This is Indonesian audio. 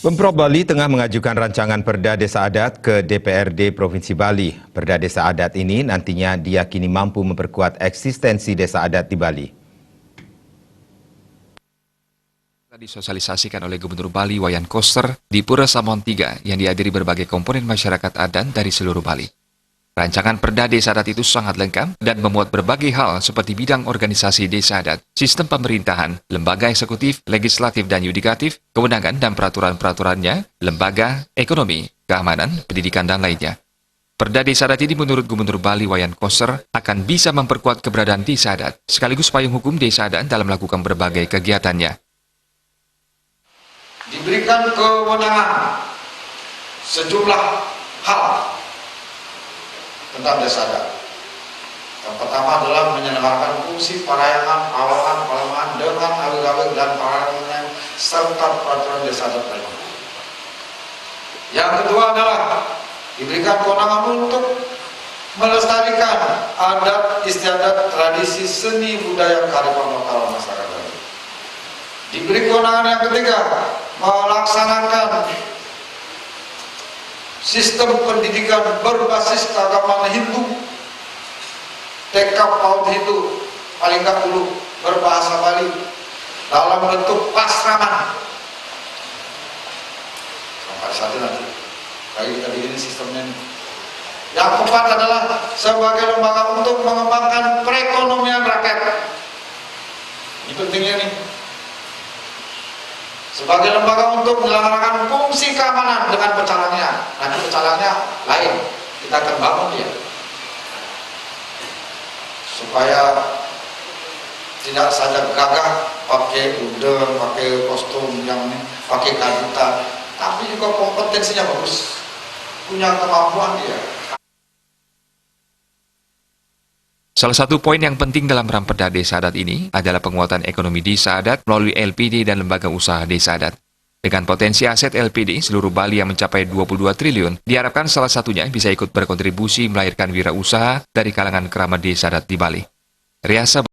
Pemprov Bali tengah mengajukan rancangan Perda Desa Adat ke DPRD Provinsi Bali. Perda Desa Adat ini nantinya diyakini mampu memperkuat eksistensi desa adat di Bali. Disosialisasikan oleh Gubernur Bali Wayan Koster di Pura Samoan 3 yang dihadiri berbagai komponen masyarakat adat dari seluruh Bali. Rancangan Perda Desa Adat itu sangat lengkap dan memuat berbagai hal seperti bidang organisasi desa adat, sistem pemerintahan, lembaga eksekutif, legislatif dan yudikatif, kewenangan dan peraturan-peraturannya, lembaga, ekonomi, keamanan, pendidikan dan lainnya. Perda Desa Adat ini menurut Gubernur Bali Wayan Koster akan bisa memperkuat keberadaan desa adat sekaligus payung hukum desa adat dalam melakukan berbagai kegiatannya. Diberikan kewenangan sejumlah hal tentang desa adat. Yang pertama adalah menyelenggarakan fungsi perayaan, awalan, pelamaan dengan awil-awil dan perayaan serta peraturan desa adat lainnya. Yang kedua adalah diberikan kewenangan untuk melestarikan adat istiadat, tradisi, seni, budaya, kearifan lokal masyarakat. Diberi kewenangan yang ketiga melaksanakan sistem pendidikan berbasis keagamaan Hindu, TK PAUD Hindu, paling nggak dulu berbahasa Bali dalam bentuk pasraman. Sampai saat nanti, kayak kita bikin sistemnya ini. Yang keempat adalah sebagai lembaga untuk mengembangkan perekonomian rakyat. Ini pentingnya nih. Sebagai lembaga untuk menyelenggarakan fungsi keamanan dengan pecalangnya. Nanti pecalangnya lain, kita akan bangun dia. Supaya tidak saja gagah pakai udeng, pakai kostum yang ini, pakai kadutan, tapi juga kompetensinya bagus, punya kemampuan dia. Salah satu poin yang penting dalam Perda Desa Adat ini adalah penguatan ekonomi desa adat melalui LPD dan lembaga usaha desa adat. Dengan potensi aset LPD seluruh Bali yang mencapai 22 triliun, diharapkan salah satunya bisa ikut berkontribusi melahirkan wirausaha dari kalangan keramat desa adat di Bali. Riasa